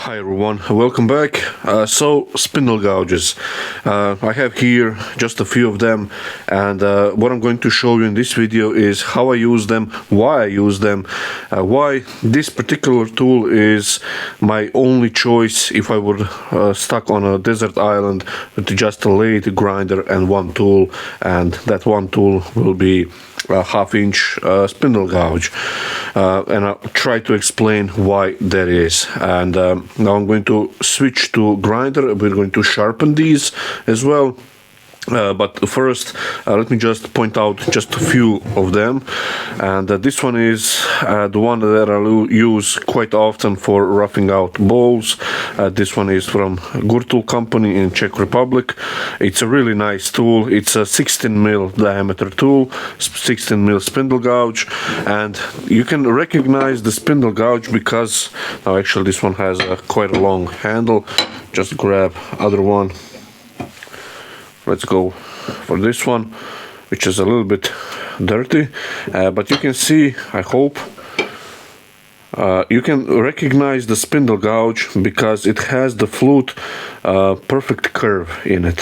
Hi everyone, welcome back. So spindle gouges, I have here just a few of them, and what I'm going to show you in this video is how I use them, why I use them, why this particular tool is my only choice if I were stuck on a desert island with just a lathe, grinder and one tool, and that one tool will be a half-inch spindle gouge, and I'll try to explain why that is. And now I'm going to switch to grinder. We're going to sharpen these as well. But first, let me just point out just a few of them, and this one is the one that I use quite often for roughing out bowls. This one is from GURTOOL company in Czech Republic. It's a really nice tool. It's a 16mm diameter tool, 16mm spindle gouge, and you can recognize the spindle gouge because now actually this one has quite a long handle. Just grab other one. Let's go for this one, which is a little bit dirty, but you can see, I hope, you can recognize the spindle gouge because it has the flute perfect curve in it.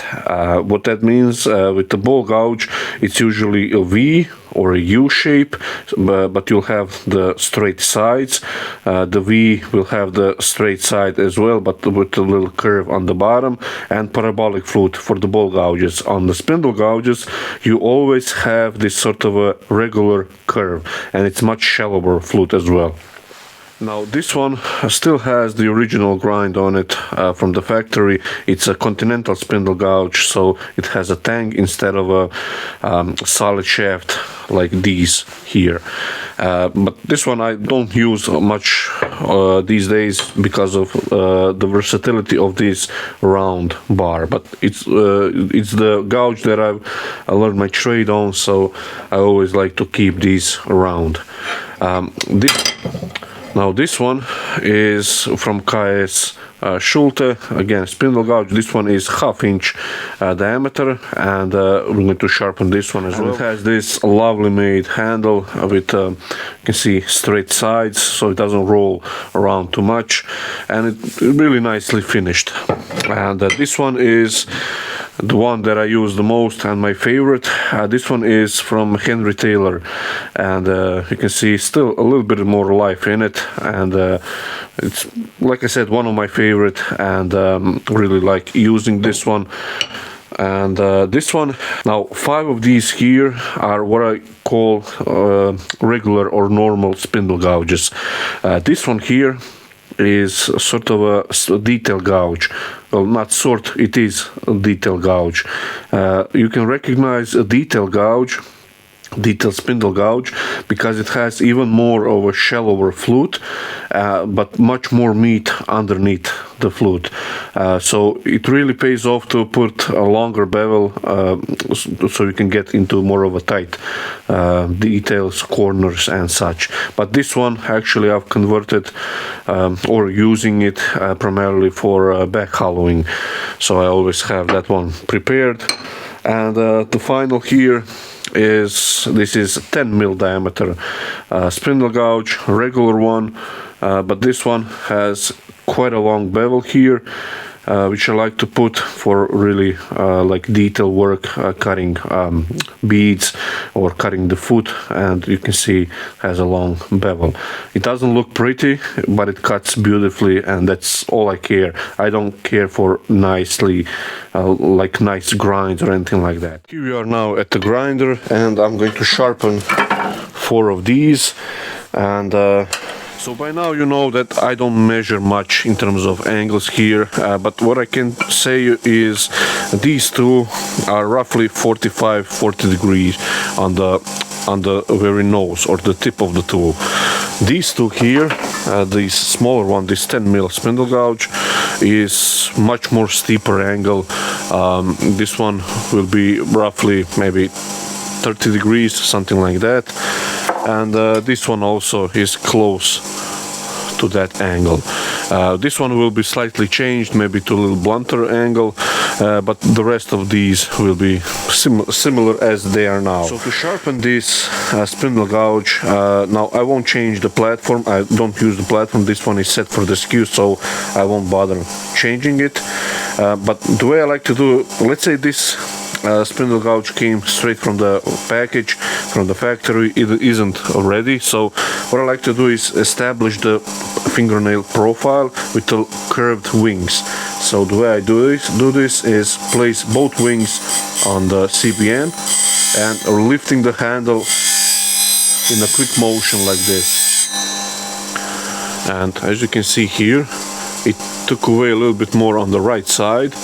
What that means with the ball gouge, it's usually a V or a U shape, but you'll have the straight sides. The V will have the straight side as well, but with a little curve on the bottom, and parabolic flute for the ball gouges. On the spindle gouges, you always have this sort of a regular curve, and it's much shallower flute as well. Now this one still has the original grind on it from the factory. It's a continental spindle gouge, so it has a tang instead of a solid shaft like these here. But this one I don't use much these days because of the versatility of this round bar. But it's the gouge that I learned my trade on, so I always like to keep these around. Now this one is from KS Schulte, again spindle gouge. This one is half-inch diameter, and we're going to sharpen this one as well. It has this lovely made handle with you can see straight sides, so it doesn't roll around too much, and it's really nicely finished. And this one is the one that I use the most and my favorite. This one is from Henry Taylor, and you can see still a little bit more life in it, and it's, like I said, one of my favorite, and really like using this one. And this one, now 5 of these here are what I call regular or normal spindle gouges. This one here is sort of a detail gouge. Well, not sort, it is a detail gouge. You can recognize a detail gouge, detail spindle gouge, because it has even more of a shallower flute, but much more meat underneath the flute. So it really pays off to put a longer bevel, so you can get into more of a tight details, corners and such. But this one actually I've converted or using it primarily for back hollowing, so I always have that one prepared. And the final here is, this is 10mm diameter spindle gouge, regular one, but this one has quite a long bevel here, which I like to put for really like detail work, cutting beads or cutting the foot, and you can see it has a long bevel. It doesn't look pretty, but it cuts beautifully, and that's all I care. I don't care for nicely like nice grinds or anything like that. Here we are now at the grinder, and I'm going to sharpen 4 of these. And so by now you know that I don't measure much in terms of angles here, but what I can say is these two are roughly 40 degrees on the very nose or the tip of the tool. These two here, this smaller one, this 10mm spindle gouge, is much more steeper angle. This one will be roughly maybe 30 degrees, something like that. And this one also is close to that angle. This one will be slightly changed, maybe to a little blunter angle, but the rest of these will be similar as they are now. So to sharpen this spindle gouge, now I won't change the platform. I don't use the platform. This one is set for the skew, so I won't bother changing it. But the way I like to do, let's say this spindle gouge came straight from the package, from the factory, it isn't ready. So what I like to do is establish the fingernail profile with the curved wings. So the way I do this is place both wings on the CBN and lifting the handle in a quick motion like this. And as you can see here, it took away a little bit more on the right side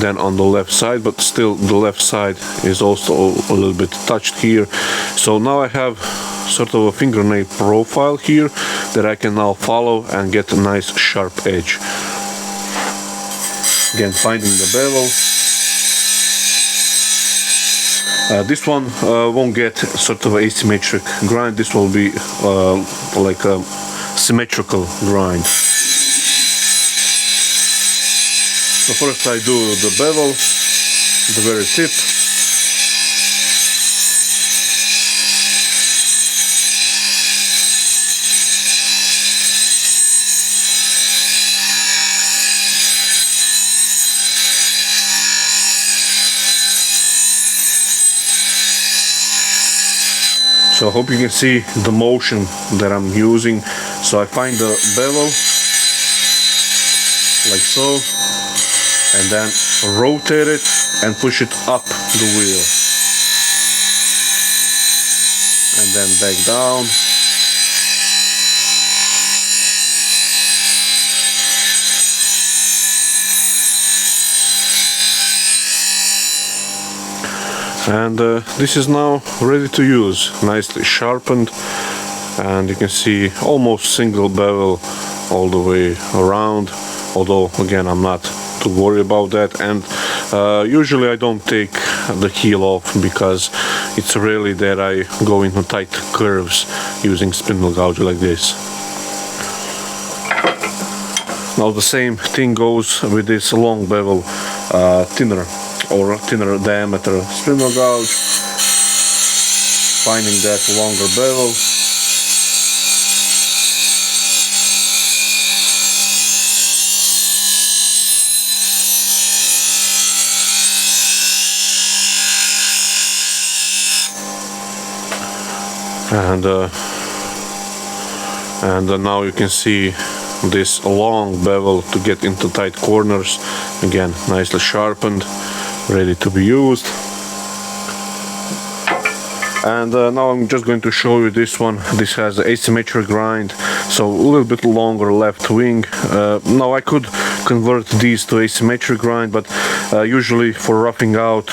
than on the left side, but still the left side is also a little bit touched here. So now I have sort of a fingernail profile here that I can now follow and get a nice sharp edge. Again, finding the bevel. This one won't get sort of asymmetric grind. This will be like a symmetrical grind. So first I do the bevel, the very tip. So I hope you can see the motion that I'm using. So I find the bevel like so, and then rotate it and push it up the wheel, and then back down. And this is now ready to use, nicely sharpened, and you can see almost single bevel all the way around, although again I'm not to worry about that. And usually I don't take the heel off because it's rarely that I go into tight curves using spindle gouge like this. Now the same thing goes with this long bevel thinner diameter spindle gouge, finding that longer bevel. And now you can see this long bevel to get into tight corners. Again, nicely sharpened, ready to be used. And now I'm just going to show you this one. This has asymmetric grind, so a little bit longer left wing. Now I could convert these to asymmetric grind, but usually for roughing out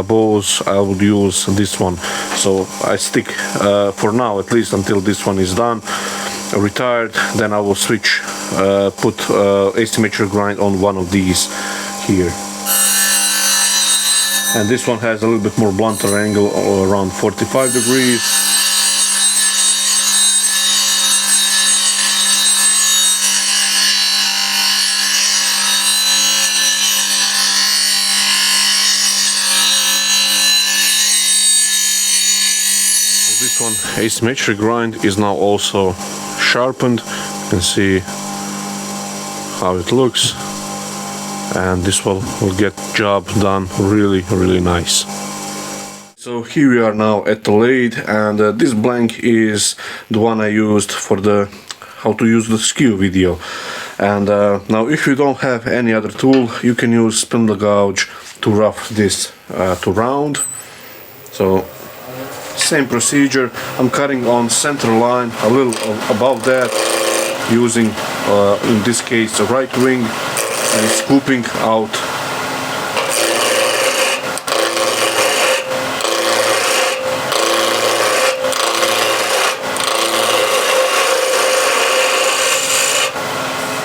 bows I would use this one. So I stick for now, at least until this one is done, retired. Then I will switch, put asymmetric grind on one of these here. And this one has a little bit more blunter angle, around 45 degrees. So this one, asymmetric grind, is now also sharpened. You can see how it looks. And this will get job done really nice. So here we are now at the lathe, and this blank is the one I used for the how to use the skew video. And now if you don't have any other tool, you can use spindle gouge to rough this to round. So same procedure. I'm cutting on center line, a little above that, using in this case the right wing, and scooping out.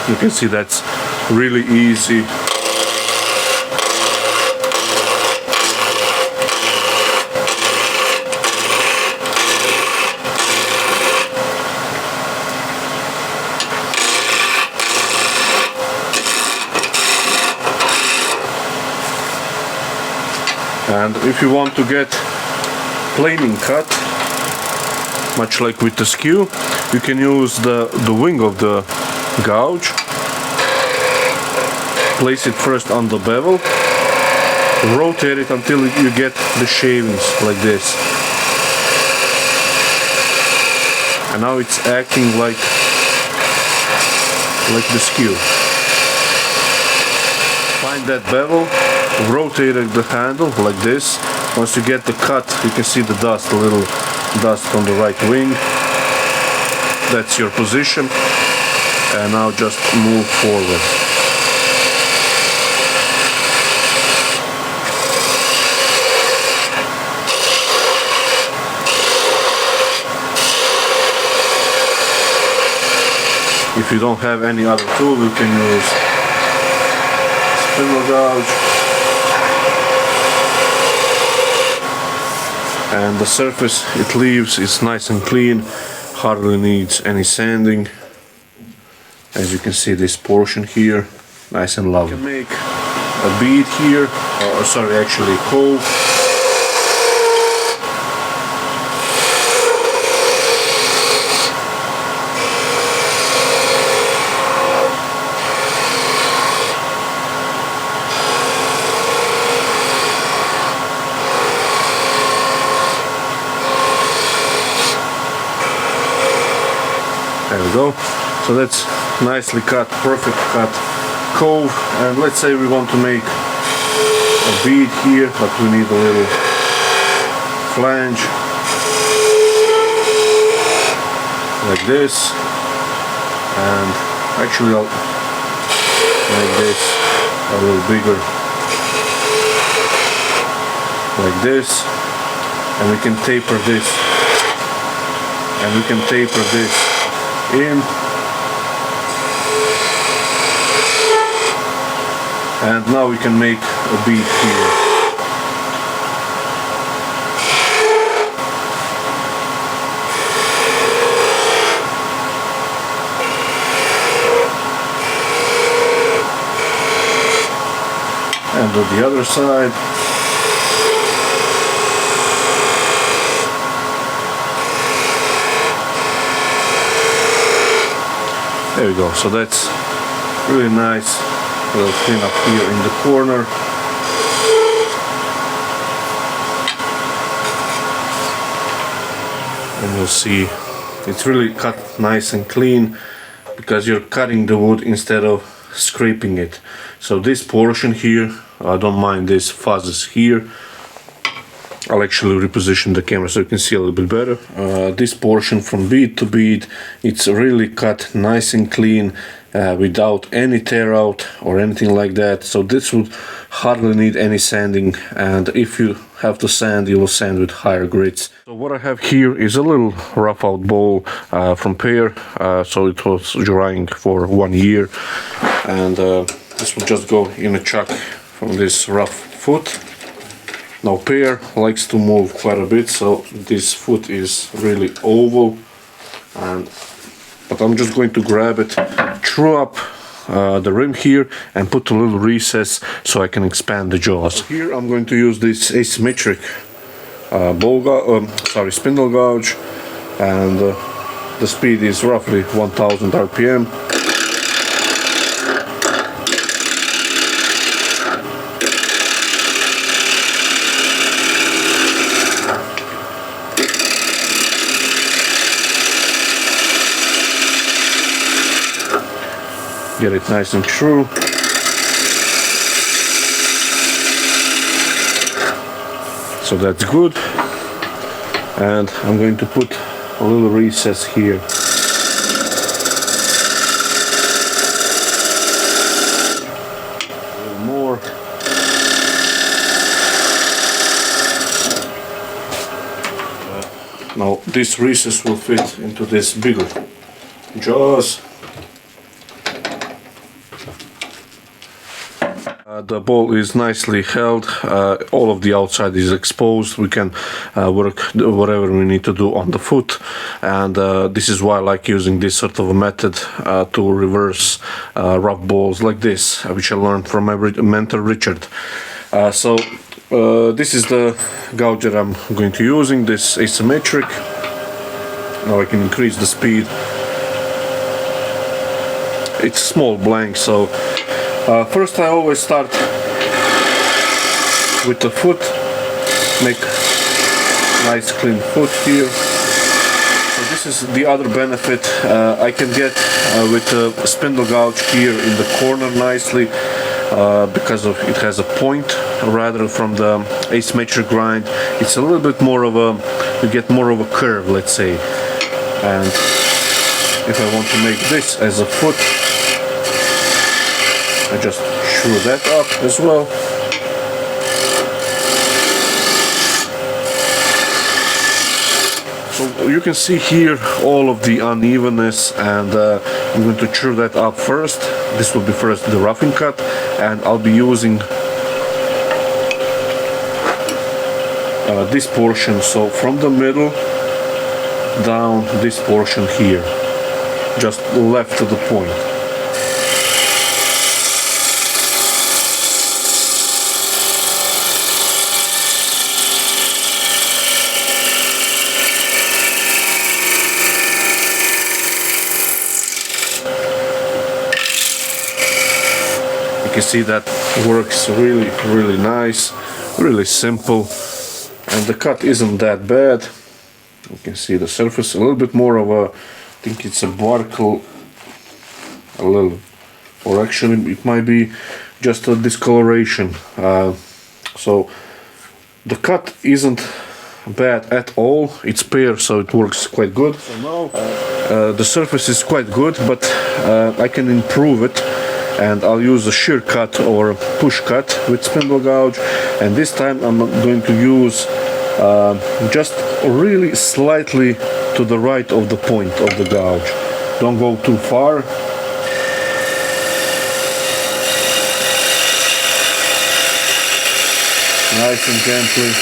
You can see that's really easy. And if you want to get planing cut, much like with the skew, you can use the wing of the gouge, place it first on the bevel, rotate it until you get the shavings like this. And now it's acting like the skew. Find that bevel, rotate the handle like this. Once you get the cut, you can see the dust, a little dust on the right wing. That's your position. And now just move forward. If you don't have any other tool, you can use spindle gouge. And the surface it leaves is nice and clean, hardly needs any sanding. As you can see, this portion here, nice and lovely. You can make a bead here, or sorry, actually a cove. There we go. So that's nicely cut, perfect cut cove. And let's say we want to make a bead here, but we need a little flange like this. And actually I'll make this a little bigger like this. And we can taper this. And we can taper this in. And now we can make a bead here. And on the other side. There we go. So that's really nice. Little clean up here in the corner. And you'll see it's really cut nice and clean because you're cutting the wood instead of scraping it. So this portion here, I don't mind this fuzzes here. I'll actually reposition the camera so you can see a little bit better. This portion from bead to bead, it's really cut nice and clean without any tear out or anything like that. So this would hardly need any sanding, and if you have to sand, you will sand with higher grits. So what I have here is a little rough out bowl from Pear. So it was drying for 1 year, and this will just go in a chuck from this rough foot. Now Pear likes to move quite a bit, so this foot is really oval, but I'm just going to grab it, screw up the rim here and put a little recess so I can expand the jaws. So here I'm going to use this asymmetric spindle gouge, and the speed is roughly 1000 RPM. Get it nice and true. So that's good. And I'm going to put a little recess here. A little more. Now this recess will fit into this bigger jaws. The bowl is nicely held, all of the outside is exposed. We can work whatever we need to do on the foot, and this is why I like using this sort of a method to reverse rough bowls like this, which I learned from my mentor Richard. So This is the gouge that I'm going to using, this asymmetric. Now I can increase the speed. It's small blank, so first I always start with the foot, make nice clean foot here. So this is the other benefit I can get with the spindle gouge here in the corner nicely, because of it has a point rather from the asymmetric grind. It's a little bit more of a, you get more of a curve, let's say. And if I want to make this as a foot, I just screw that up as well. So you can see here all of the unevenness, and I'm going to chew that up first. This will be first the roughing cut, and I'll be using this portion, so from the middle down this portion here, just left to the point. You can see that works really nice, really simple, and the cut isn't that bad. You can see the surface a little bit more of a, I think it's a barkle, a little, or actually it might be just a discoloration. So the cut isn't bad at all. It's paired, so it works quite good. So now the surface is quite good, but I can improve it, and I'll use a shear cut or push cut with spindle gouge, and this time I'm going to use just really slightly to the right of the point of the gouge. Don't go too far. Nice and gently.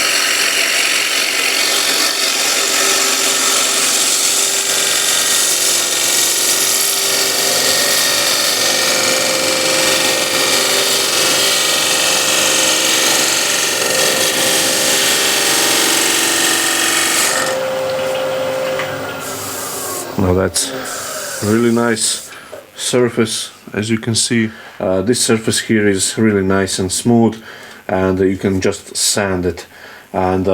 Now that's really nice surface, as you can see. This surface here is really nice and smooth, and you can just sand it. And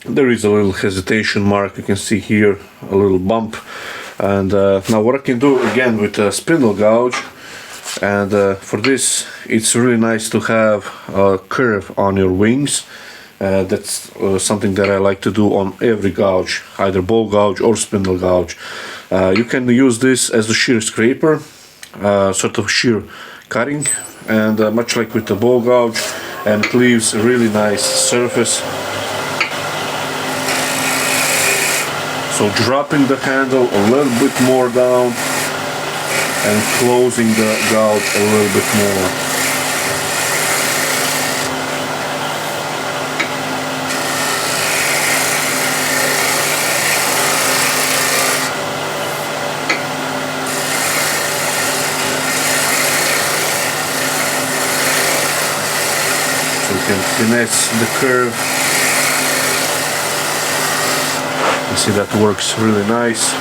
there is a little hesitation mark, you can see here, a little bump. And now what I can do again with a spindle gouge, and for this it's really nice to have a curve on your wings. That's something that I like to do on every gouge, either ball gouge or spindle gouge. You can use this as a shear scraper, sort of shear cutting, and much like with the ball gouge, and it leaves a really nice surface. So dropping the handle a little bit more down and closing the gouge a little bit more. You can finesse the curve. You see that works really nice.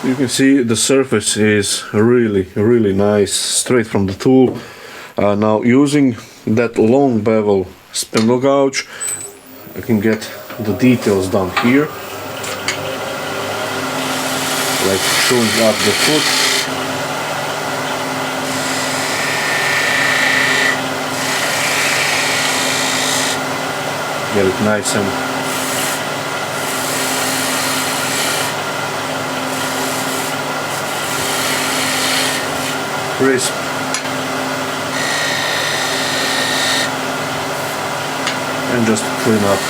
You can see the surface is really nice, straight from the tool. Now using that long bevel spindle gouge, I can get the details done here, like showing up the foot. Get it nice and crisp. And just clean up.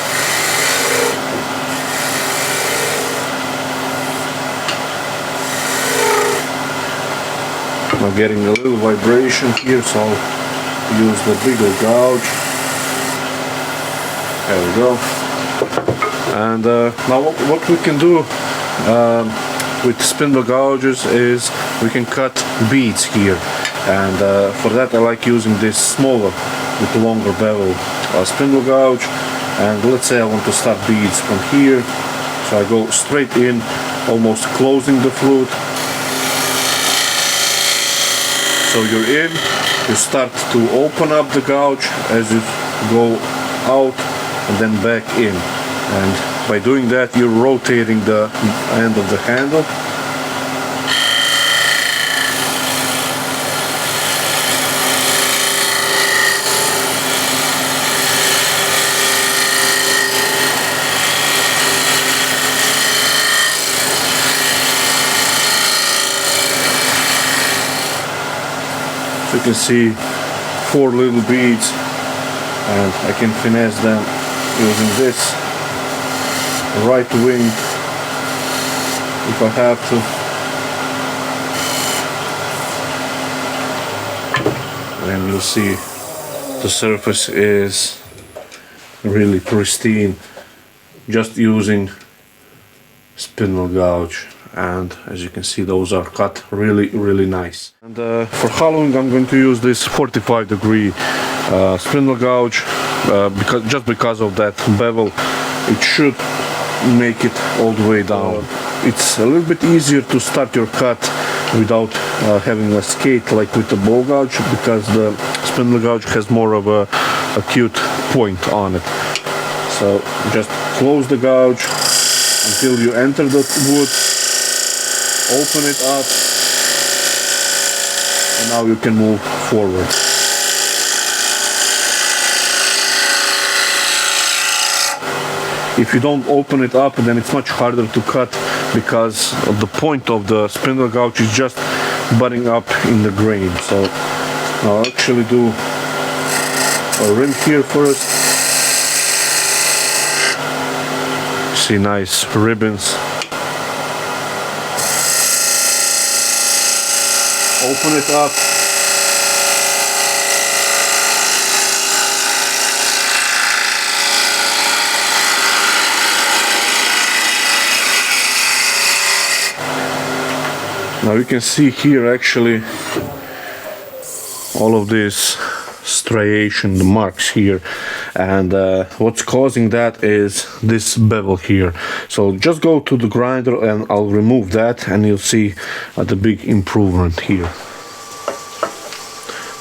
I'm getting a little vibration here, so I'll use the bigger gouge. There we go. And now what we can do with spindle gouges is we can cut beads here, and for that I like using this smaller with longer bevel spindle gouge. And let's say I want to start beads from here, so I go straight in, almost closing the flute. So you're in, you start to open up the gouge as you go out and then back in. And by doing that, you're rotating the end of the handle. So you can see 4 little beads, and I can finesse them using this right wing if I have to. And you'll see the surface is really pristine just using spindle gouge. And as you can see, those are cut really nice. And for hollowing, I'm going to use this 45-degree spindle gouge because of that bevel. It should make it all the way down. It's a little bit easier to start your cut without having a skate like with the ball gouge, because the spindle gouge has more of a acute point on it. So just close the gouge until you enter the wood, open it up, and now you can move forward. If you don't open it up, then it's much harder to cut, because the point of the spindle gouge is just butting up in the grain. So I'll actually do a rim here first. See nice ribbons. Open it up. Now you can see here actually all of this striation, the marks here, and what's causing that is this bevel here. So just go to the grinder and I'll remove that, and you'll see the big improvement here.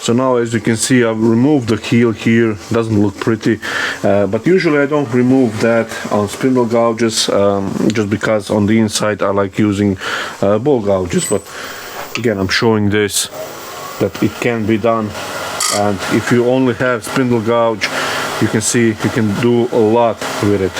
So now, as you can see, I've removed the heel here. Doesn't look pretty, but usually I don't remove that on spindle gouges, just because on the inside I like using ball gouges. But again, I'm showing this, that it can be done. And if you only have spindle gouge, you can see you can do a lot with it.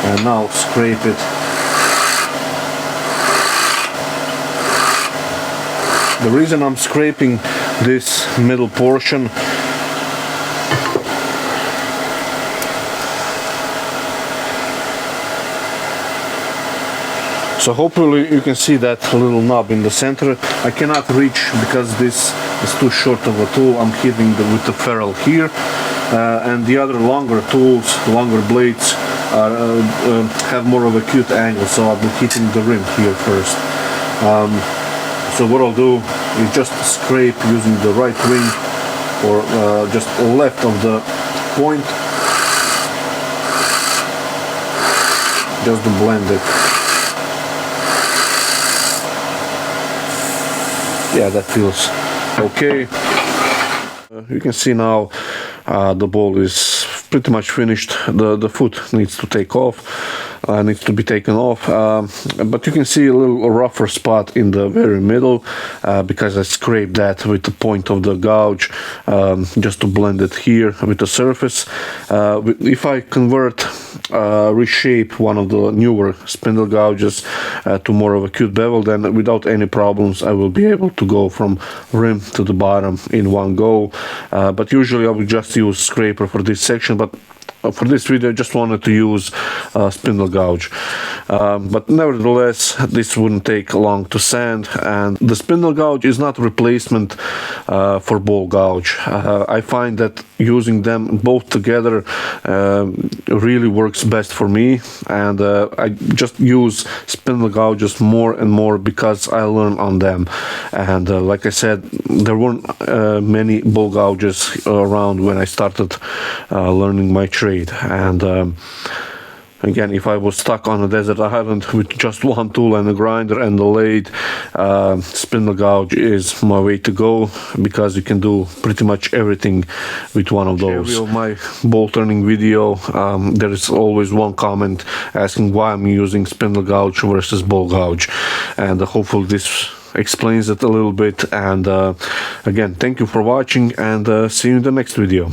And now scrape it. The reason I'm scraping this middle portion, so hopefully you can see that little knob in the center. I cannot reach because this is too short of a tool. I'm hitting with the ferrule here, and the other longer tools, longer blades, have more of a acute angle, so I'll be hitting the rim here first. So what I'll do is just scrape using the right wing, or just left of the point, just to blend it. Yeah, that feels okay. You can see now the bowl is pretty much finished. The foot needs to take off, needs to be taken off, but you can see a little rougher spot in the very middle because I scraped that with the point of the gouge just to blend it here with the surface. If I reshape one of the newer spindle gouges to more of a cute bevel, then without any problems I will be able to go from rim to the bottom in one go, but usually I will just use scraper for this section, but for this video I just wanted to use spindle gouge, but nevertheless this wouldn't take long to sand, and the spindle gouge is not a replacement for ball gouge. I find that using them both together really works best for me, and I just use spindle gouges more and more because I learn on them, and like I said, there weren't many ball gouges around when I started learning my trade. And again, if I was stuck on a desert island with just one tool and a grinder and a lathe, spindle gouge is my way to go, because you can do pretty much everything with one of those. In my ball turning video, there is always one comment asking why I'm using spindle gouge versus ball gouge, and hopefully this explains it a little bit. And again, thank you for watching, and see you in the next video.